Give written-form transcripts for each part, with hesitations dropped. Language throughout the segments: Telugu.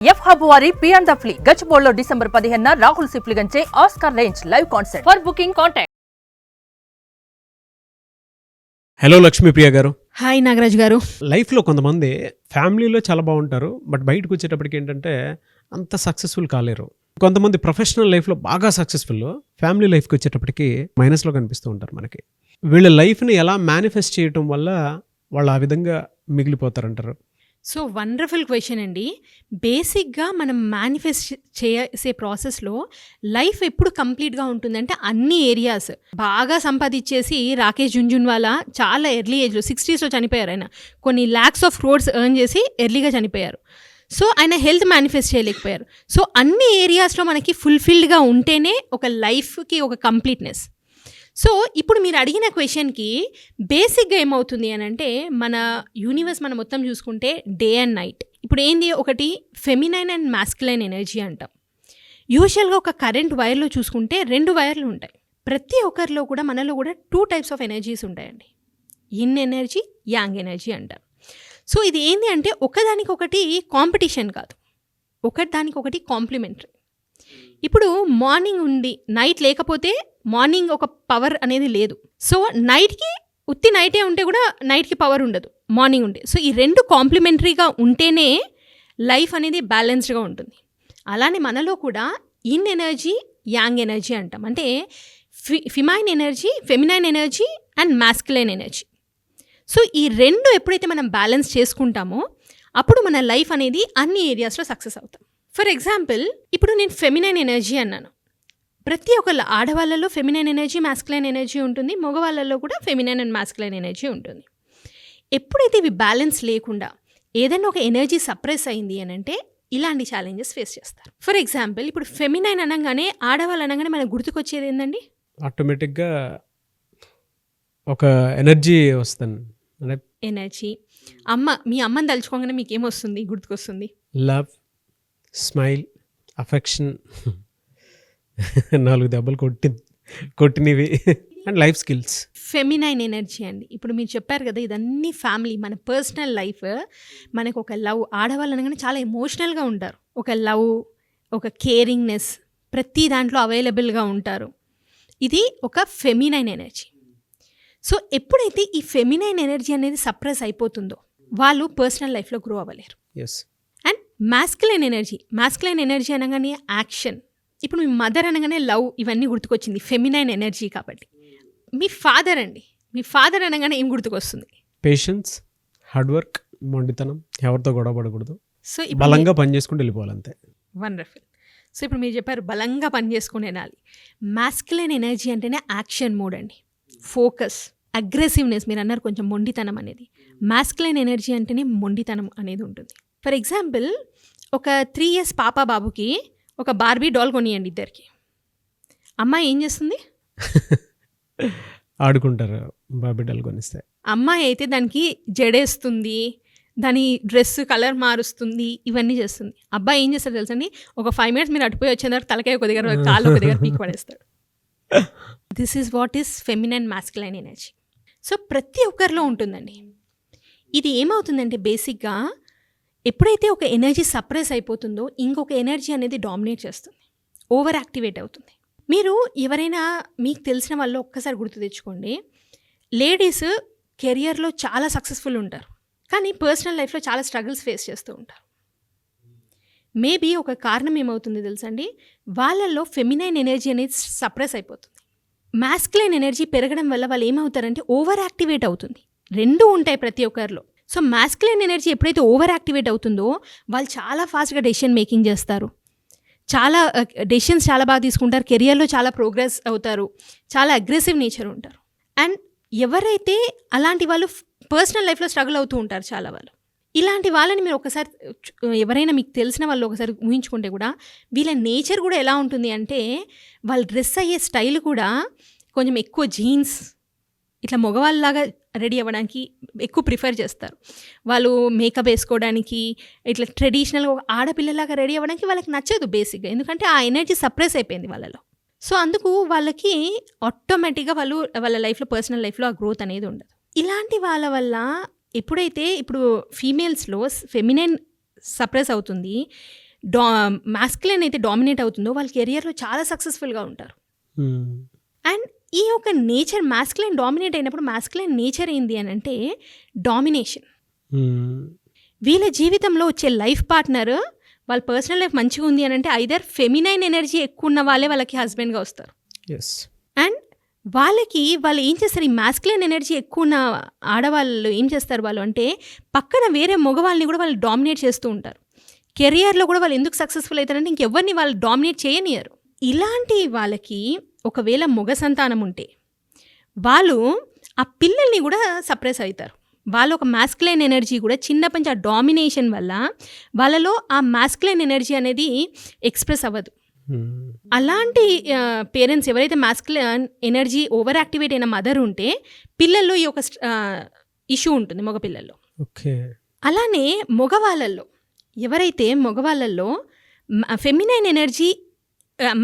ఎఫ్ హబ్ వారి బియాండ్ ద ఫ్లీ గచ్చిబౌలిలో డిసెంబర్ 15న రాహుల్ సిప్లిగంచే Oscar range live concert. For booking contact. Hello Lakshmipriya garu. Hi Nagaraj గారు. లైఫ్లో కొంతమంది ఫ్యామిలీలో చాలా బాగుంటారు, బట్ బయటకు వచ్చేటప్పటికి ఏంటంటే అంత సక్సెస్ఫుల్ కాలేరు. కొంతమంది ప్రొఫెషనల్ లైఫ్లో బాగా సక్సెస్ఫుల్, ఫ్యామిలీ లైఫ్కి వచ్చేటప్పటికి మైనస్లో కనిపిస్తూ ఉంటారు మనకి. వీళ్ళ లైఫ్ని ఎలా మేనిఫెస్ట్ చేయటం వల్ల వాళ్ళు ఆ విధంగా మిగిలిపోతారంటారు? సో వండర్ఫుల్ క్వశ్చన్ అండి. బేసిక్గా మనం మేనిఫెస్ట్ చేసే ప్రాసెస్లో లైఫ్ ఎప్పుడు కంప్లీట్గా ఉంటుందంటే అన్ని ఏరియాస్ బాగా సంపాదించేసి రాకేష్ జుంజున్వాలా చాలా ఎర్లీ ఏజ్లో 60sలో చనిపోయారు. ఆయన కొన్ని ల్యాక్స్ ఆఫ్ క్రోడ్స్ ఎర్న్ చేసి ఎర్లీగా చనిపోయారు. సో ఆయన హెల్త్ మేనిఫెస్ట్ చేయలేకపోయారు. సో అన్ని ఏరియాస్లో మనకి ఫుల్ఫిల్డ్గా ఉంటేనే ఒక లైఫ్కి ఒక కంప్లీట్నెస్. సో ఇప్పుడు మీరు అడిగిన క్వశ్చన్కి బేసిక్గా ఏమవుతుంది అని అంటే, మన యూనివర్స్ మనం మొత్తం చూసుకుంటే డే అండ్ నైట్. ఇప్పుడు ఏంది, ఒకటి ఫెమినైన్ అండ్ మాస్కులైన్ ఎనర్జీ అంటాం. యూజువల్గా ఒక కరెంట్ వైర్లో చూసుకుంటే 2 వైర్లు ఉంటాయి. ప్రతి ఒక్కరిలో కూడా మనలో కూడా 2 టైప్స్ ఆఫ్ ఎనర్జీస్ ఉంటాయండి. ఇన్ ఎనర్జీ, యాంగ్ ఎనర్జీ అంటాం. సో ఇది ఏంది అంటే ఒకదానికొకటి కాంపిటీషన్ కాదు, ఒకదానికొకటి కాంప్లిమెంటరీ. ఇప్పుడు మార్నింగ్ ఉంది, నైట్ లేకపోతే మార్నింగ్ ఒక పవర్ అనేది లేదు. సో నైట్కి ఉత్తి నైటే ఉంటే కూడా నైట్కి పవర్ ఉండదు, మార్నింగ్ ఉంటే. సో ఈ 2 కాంప్లిమెంటరీగా ఉంటేనే లైఫ్ అనేది బ్యాలెన్స్డ్గా ఉంటుంది. అలానే మనలో కూడా ఇన్ ఎనర్జీ, యాంగ్ ఎనర్జీ అంటాం. అంటే feminine energy, feminine energy and masculine energy. So ఈ 2 ఎప్పుడైతే మనం బ్యాలెన్స్ చేసుకుంటామో అప్పుడు మన లైఫ్ అనేది అన్ని ఏరియాస్లో సక్సెస్ అవుతాం. ఫర్ ఎగ్జాంపుల్, ఇప్పుడు నేను ఫెమినైన్ ఎనర్జీ అన్నాను. ప్రతి ఒక్కళ్ళ ఆడవాళ్ళలో ఫెమినైన్ ఎనర్జీ, మాస్కులైన్ ఎనర్జీ ఉంటుంది. మగవాళ్ళలో కూడా ఫెమినైన్ అండ్ మాస్కులైన్ ఎనర్జీ ఉంటుంది. ఎప్పుడైతే ఇవి బ్యాలెన్స్ లేకుండా ఏదైనా ఒక ఎనర్జీ సప్రెస్ అయింది అని అంటే ఇలాంటి ఛాలెంజెస్ ఫేస్ చేస్తారు. ఫర్ ఎగ్జాంపుల్, ఇప్పుడు ఫెమినైన్ అనగానే, ఆడవాళ్ళు అనగానే మనకు గుర్తుకొచ్చేది ఏంటండి? ఆటోమేటిక్గా ఒక ఎనర్జీ వస్తుంది. ఎనర్జీ. మీ అమ్మని తలుచుకోగానే మీకు ఏమొస్తుంది, గుర్తుకొస్తుంది? లవ్, స్మైల్, అఫెక్షన్, 4 దెబ్బలు కొట్టినవి and life skills. Feminine energy అండి. ఇప్పుడు మీరు చెప్పారు కదా, ఇదన్నీ ఫ్యామిలీ, మన పర్సనల్ లైఫ్. మనకు ఒక లవ్, ఆడవాళ్ళు అనగానే చాలా ఎమోషనల్గా ఉంటారు. ఒక లవ్, ఒక కేరింగ్నెస్ ప్రతి దాంట్లో అవైలబుల్గా ఉంటారు. ఇది ఒక ఫెమినైన్ ఎనర్జీ. సో ఎప్పుడైతే ఈ ఫెమినైన్ ఎనర్జీ అనేది సప్రెస్ అయిపోతుందో వాళ్ళు పర్సనల్ లైఫ్లో గ్రో అవ్వలేరు. అండ్ మాస్కులైన్ ఎనర్జీ అనగానే యాక్షన్. ఇప్పుడు మీ మదర్ అనగానే లవ్, ఇవన్నీ గుర్తుకొచ్చింది, ఫెమినైన్ ఎనర్జీ కాబట్టి. మీ ఫాదర్ అనగానే ఏం గుర్తుకొస్తుంది? పేషెన్స్, హార్డ్ వర్క్, మొండితనం, ఎవరితో గొడవ పడకూడదు, సో బలంగా పని చేసుకుంటూ వెళ్ళిపోవాలి, అంతే. వండర్ఫుల్. సో ఇప్పుడు మీరు చెప్పారు బలంగా పని చేసుకుని వెళ్ళాలి. మాస్కులైన్ ఎనర్జీ అంటేనే యాక్షన్ మోడ్ అండి, ఫోకస్, అగ్రెసివ్నెస్. మీరు అన్నారు కొంచెం మొండితనం అనేది. మాస్కులైన్ ఎనర్జీ అంటేనే మొండితనం అనేది ఉంటుంది. ఫర్ ఎగ్జాంపుల్, ఒక 3 years పాప బాబుకి ఒక బార్బీ డాల్ కొనియండి ఇద్దరికి. అమ్మాయి ఏం చేస్తుంది? ఆడుకుంటారు. బార్బీ డాల్ కొనిస్తే అమ్మాయి అయితే దానికి జడేస్తుంది, దాని డ్రెస్ కలర్ మారుస్తుంది, ఇవన్నీ చేస్తుంది. అబ్బాయి ఏం చేస్తాడు తెలుసండి? ఒక 5 minutes మీరు అటుపోయి వచ్చే దగ్గర తలకాయ ఒక దగ్గర, కాళ్ళు ఒక దగ్గర పీక్ పడేస్తాడు. This is what is feminine masculine energy. So ప్రతి ఒక్కరిలో ఉంటుందండి. ఇది ఏమవుతుందంటే బేసిక్గా ఎప్పుడైతే ఒక ఎనర్జీ సప్రెస్ అయిపోతుందో ఇంకొక ఎనర్జీ అనేది డామినేట్ చేస్తుంది, ఓవర్ యాక్టివేట్ అవుతుంది. మీరు ఎవరైనా మీకు తెలిసిన వాళ్ళు ఒక్కసారి గుర్తు తెచ్చుకోండి. లేడీస్ కెరియర్లో చాలా సక్సెస్ఫుల్ ఉంటారు, కానీ పర్సనల్ లైఫ్లో చాలా స్ట్రగుల్స్ ఫేస్ చేస్తూ ఉంటారు. మేబీ ఒక కారణం ఏమవుతుంది తెలుసండి? వాళ్ళల్లో ఫెమినైన్ ఎనర్జీ అనేది సప్రెస్ అయిపోతుంది. మాస్కులైన్ ఎనర్జీ పెరగడం వల్ల వాళ్ళు ఏమవుతారంటే ఓవర్ యాక్టివేట్ అవుతుంది. 2 ఉంటాయి ప్రతి ఒక్కరిలో. సో మాస్కులైన్ ఎనర్జీ ఎప్పుడైతే ఓవర్ యాక్టివేట్ అవుతుందో వాళ్ళు చాలా ఫాస్ట్గా డెసిషన్ మేకింగ్ చేస్తారు, చాలా డెసిషన్స్ చాలా బాగా తీసుకుంటారు, కెరియర్లో చాలా ప్రోగ్రెస్ అవుతారు, చాలా అగ్రెసివ్ నేచర్ ఉంటారు. అండ్ ఎవరైతే అలాంటి వాళ్ళు పర్సనల్ లైఫ్లో స్ట్రగుల్ అవుతూ ఉంటారు చాలా వాళ్ళు. ఇలాంటి వాళ్ళని మీరు ఒకసారి ఎవరైనా మీకు తెలిసిన వాళ్ళు ఒకసారి ఊహించుకుంటే కూడా వీళ్ళ నేచర్ కూడా ఎలా ఉంటుంది అంటే, వాళ్ళు డ్రెస్ అయ్యే స్టైల్ కూడా కొంచెం ఎక్కువ జీన్స్, ఇట్లా మగవాళ్ళలాగా రెడీ అవ్వడానికి ఎక్కువ ప్రిఫర్ చేస్తారు. వాళ్ళు మేకప్ వేసుకోవడానికి, ఇట్లా ట్రెడిషనల్గా ఆడపిల్లలాగా రెడీ అవ్వడానికి వాళ్ళకి నచ్చదు బేసిక్గా, ఎందుకంటే ఆ ఎనర్జీ సప్రెస్ అయిపోయింది వాళ్ళలో. సో అందుకు వాళ్ళకి ఆటోమేటిక్గా వాళ్ళ లైఫ్లో, పర్సనల్ లైఫ్లో ఆ గ్రోత్ అనేది ఉండదు. ఇలాంటి వాళ్ళ వల్ల ఎప్పుడైతే ఇప్పుడు ఫీమేల్స్లో ఫెమినైన్ సప్రెస్ అవుతుంది, మాస్కులైన్ అయితే డామినేట్ అవుతుందో వాళ్ళ కెరియర్లో చాలా సక్సెస్ఫుల్గా ఉంటారు. అండ్ ఈ యొక్క నేచర్ మాస్కులైన్ డామినేట్ అయినప్పుడు మాస్కులైన్ నేచర్ ఏంది అని అంటే డామినేషన్. వీళ్ళ జీవితంలో వచ్చే లైఫ్ పార్ట్నర్ వాళ్ళ పర్సనల్ లైఫ్ మంచిగా ఉంది అని అంటే ఐదర్ ఫెమినైన్ ఎనర్జీ ఎక్కువ ఉన్న వాళ్ళే వాళ్ళకి హస్బెండ్గా వస్తారు. అండ్ వాళ్ళు ఏం చేస్తారు, ఈ మాస్కులైన్ ఎనర్జీ ఎక్కువ ఉన్న ఆడవాళ్ళు ఏం చేస్తారు వాళ్ళు అంటే పక్కన వేరే మగవాళ్ళని కూడా వాళ్ళు డామినేట్ చేస్తూ ఉంటారు. కెరియర్లో కూడా వాళ్ళు ఎందుకు సక్సెస్ఫుల్ అవుతారంటే ఇంకెవరిని వాళ్ళు డామినేట్ చేయనియరు. ఇలాంటి వాళ్ళకి ఒకవేళ మగ సంతానం ఉంటే వాళ్ళు ఆ పిల్లల్ని కూడా సప్రెస్ అవుతారు. వాళ్ళు ఒక మాస్కులైన్ ఎనర్జీ కూడా చిన్నప్పటి నుంచి ఆ డామినేషన్ వల్ల వాళ్ళలో ఆ మాస్కులైన్ ఎనర్జీ అనేది ఎక్స్ప్రెస్ అవ్వదు. అలాంటి పేరెంట్స్ ఎవరైతే మాస్కులైన్ ఎనర్జీ ఓవర్ యాక్టివేట్ అయిన మదర్ ఉంటే పిల్లల్లో ఈ ఒక ఇష్యూ ఉంటుంది మగ పిల్లల్లో. అలానే మగవాళ్ళల్లో ఫెమినైన్ ఎనర్జీ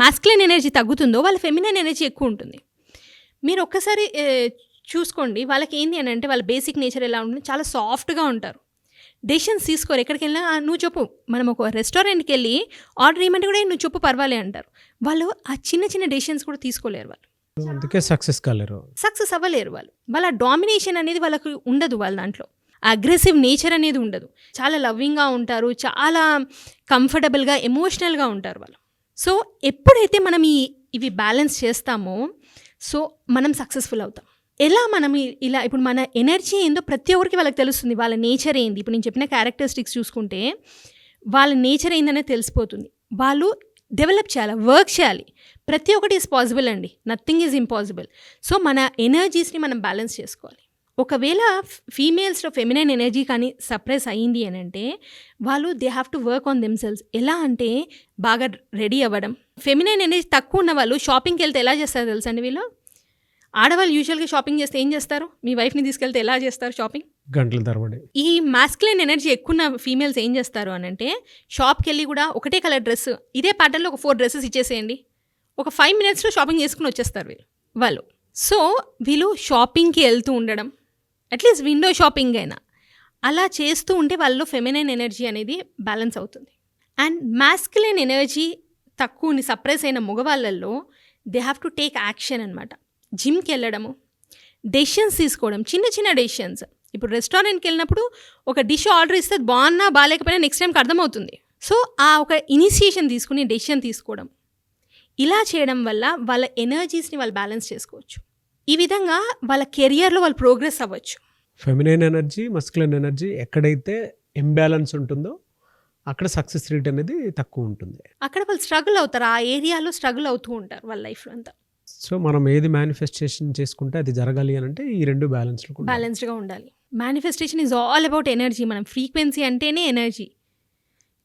మాస్కులైన్ ఎనర్జీ తగ్గుతుందో వాళ్ళ ఫెమినైన్ ఎనర్జీ ఎక్కువ ఉంటుంది. మీరు ఒక్కసారి చూసుకోండి, వాళ్ళకి ఏంటి అని అంటే వాళ్ళ బేసిక్ నేచర్ ఎలా ఉంటుంది, చాలా సాఫ్ట్గా ఉంటారు. డెసిషన్స్ తీసుకోరు. ఎక్కడికి వెళ్ళినా నువ్వు చెప్పు, మనం ఒక రెస్టారెంట్కి వెళ్ళి ఆర్డర్ ఏమంటే కూడా నువ్వు చెప్పు పర్వాలే అంటారు. వాళ్ళు ఆ చిన్న చిన్న డెసిషన్స్ కూడా తీసుకోలేరు. వాళ్ళు అందుకే సక్సెస్ అవ్వలేరు. వాళ్ళ డామినేషన్ అనేది వాళ్ళకి ఉండదు. వాళ్ళ దాంట్లో అగ్రెసివ్ నేచర్ అనేది ఉండదు. చాలా లవ్వింగ్గా ఉంటారు, చాలా కంఫర్టబుల్గా ఎమోషనల్గా ఉంటారు వాళ్ళు. సో ఎప్పుడైతే మనం ఇవి బ్యాలెన్స్ చేస్తామో సో మనం సక్సెస్ఫుల్ అవుతాం. ఎలా మనం ఇలా ఇప్పుడు మన ఎనర్జీ ఏందో ప్రతి ఒక్కరికి వాళ్ళకి తెలుస్తుంది. వాళ్ళ నేచర్ ఏంది, ఇప్పుడు నేను చెప్పిన క్యారెక్టరిస్టిక్స్ చూసుకుంటే వాళ్ళ నేచర్ ఏందనేది తెలిసిపోతుంది. వాళ్ళు డెవలప్ చేయాలి, వర్క్ చేయాలి. ప్రతి ఒక్కటి ఈజ్ పాసిబుల్ అండి, నథింగ్ ఈజ్ ఇంపాసిబుల్. సో మన ఎనర్జీస్ని మనం బ్యాలెన్స్ చేసుకోవాలి. ఒకవేళ ఫీమేల్స్లో ఫెమినైన్ ఎనర్జీ కానీ సప్రెస్ అయ్యింది అని అంటే వాళ్ళు they have to work on themselves. ఎలా అంటే బాగా రెడీ అవ్వడం. ఫెమినైన్ ఎనర్జీ తక్కువ ఉన్న వాళ్ళు షాపింగ్కి వెళ్తే ఎలా చేస్తారు తెలుసా అండి? వీళ్ళు ఆడవాళ్ళు యూజువల్గా షాపింగ్ చేస్తే ఏం చేస్తారు? మీ వైఫ్ని తీసుకెళ్తే ఎలా చేస్తారు షాపింగ్? గంటల తరబడి. ఈ మాస్కులైన్ ఎనర్జీ ఎక్కువ ఉన్న ఫీమేల్స్ ఏం చేస్తారు అని అంటే షాప్కి వెళ్ళి కూడా ఒకటే కలర్ డ్రెస్, ఇదే ప్యాటర్న్లో ఒక 4 డ్రెస్సెస్ ఇచ్చేసేయండి, ఒక 5 minutesలో షాపింగ్ చేసుకుని వచ్చేస్తారు వాళ్ళు. సో వీళ్ళు షాపింగ్కి వెళ్తూ ఉండడం, అట్లీస్ట్ విండో షాపింగ్ అయినా అలా చేస్తూ ఉంటే వాళ్ళలో ఫెమినైన్ ఎనర్జీ అనేది బ్యాలెన్స్ అవుతుంది. అండ్ మాస్కులైన్ ఎనర్జీ తక్కువని సప్రెస్ అయిన మగవాళ్ళల్లో they have to take action అనమాట. జిమ్కి వెళ్ళడము, డెసిషన్స్ తీసుకోవడం, చిన్న చిన్న డెసిషన్స్. ఇప్పుడు రెస్టారెంట్కి వెళ్ళినప్పుడు ఒక డిష్ ఆర్డర్ ఇస్తే బాగున్నా బాగాలేకపోయినా నెక్స్ట్ టైంకి అర్థమవుతుంది. సో ఆ ఒక ఇనిషియేషన్ తీసుకుని డెసిషన్ తీసుకోవడం, ఇలా చేయడం వల్ల వాళ్ళ ఎనర్జీస్ని వాళ్ళు బ్యాలెన్స్ చేసుకోవచ్చు. ఈ విధంగా వాళ్ళ కెరియర్లో వాళ్ళు ప్రోగ్రెస్ అవ్వచ్చు. ఫెమినైన్ ఎనర్జీ, మస్కులైన్ ఎనర్జీ ఎక్కడైతే ఇంబ్యాలెన్స్ ఉంటుందో అక్కడ సక్సెస్ రేట్ అనేది తక్కువ ఉంటుంది. అక్కడ వాళ్ళు స్ట్రగుల్ అవుతారు, ఆ ఏరియాలో స్ట్రగుల్ అవుతూ ఉంటారు వాళ్ళ లైఫ్లో అంతా. సో మనం ఏది మేనిఫెస్టేషన్ చేసుకుంటే అది జరగాలి అని అంటే ఈ రెండు బ్యాలెన్స్డ్గా ఉండాలి. Manifestation is all about energy. మనం ఫ్రీక్వెన్సీ అంటేనే ఎనర్జీ,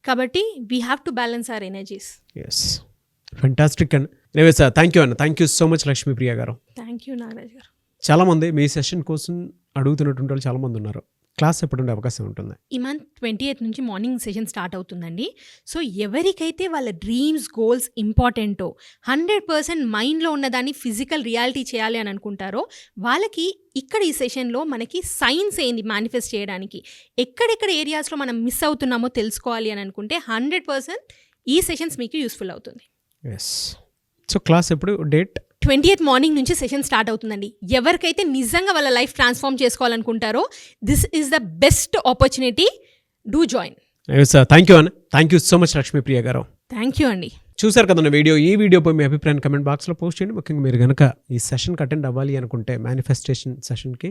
కాబట్టి we have to balance our energies. Yes, fantastic and anyway sir, thank you అన్న, thank you so much Lakshmipriya garu. Thank you Nagaraj గారు. చాలామంది మీ సెషన్ కోసం అడుగుతున్నటువంటి వాళ్ళు చాలామంది ఉన్నారు. క్లాస్ ఎప్పుడు ఉండే అవకాశం ఉంటుంది? ఈ మంత్ 28 నుంచి మార్నింగ్ సెషన్ స్టార్ట్ అవుతుందండి. సో ఎవరికైతే వాళ్ళ డ్రీమ్స్, గోల్స్ ఇంపార్టెంటో, 100% మైండ్లో ఉన్నదాన్ని ఫిజికల్ రియాలిటీ చేయాలి అని అనుకుంటారో వాళ్ళకి ఇక్కడ ఈ సెషన్లో మనకి సైన్స్ ఏంది మేనిఫెస్ట్ చేయడానికి, ఎక్కడెక్కడ ఏరియాస్లో మనం మిస్ అవుతున్నామో తెలుసుకోవాలి అని అనుకుంటే 100% ఈ సెషన్స్ మీకు యూస్ఫుల్ అవుతుంది. ఎస్. సో క్లాస్ ఎప్పుడు, డేట్? 28 మార్నింగ్ నుంచి సెషన్ స్టార్ట్ అవుతుందండి. ఎవరికైతే నిజంగా వాళ్ళ లైఫ్ ట్రాన్స్ఫార్మ్ చేసుకోవాలనుకుంటారో this is the best opportunity, do join. Sir, thank you అన్న, thank you so much Lakshmipriya garu. Thank you అండి. చూసారు కదన్న వీడియో. ఈ వీడియోపై మీ అభిప్రాయాన్ని కమెంట్ బాక్స్లో పోస్ట్ చేయండి. ముఖ్యంగా మీరు కనుక ఈ సెషన్కి అటెండ్ అవ్వాలి అనుకుంటే మేనిఫెస్టేషన్ సెషన్కి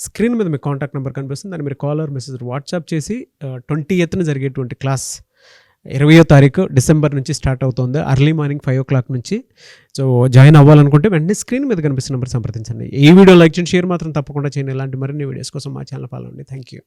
స్క్రీన్ మీద మీ కాంటాక్ట్ నెంబర్ కనిపిస్తుంది, దాన్ని మీరు కాల్ ఆర్ మెసేజ్ వాట్సాప్ చేసి 28న జరిగేటువంటి క్లాస్ 20వ తారీఖు డిసెంబర్ నుంచి స్టార్ట్ అవుతుంది, అర్లీ మార్నింగ్ 5 o'clock నుంచి. సో జాయిన్ అవ్వాలనుకుంటే వెంటనే స్క్రీన్ మీద కనిపిస్తున్న నెంబర్ సంప్రదించండి. ఈ వీడియో లైక్ చేయండి, షేర్ మాత్రం తప్పకుండా చేయండి. ఇలాంటి మరిన్ని వీడియోస్ కోసం మా ఛానల్ ఫాలో అవ్వండి. Thank you.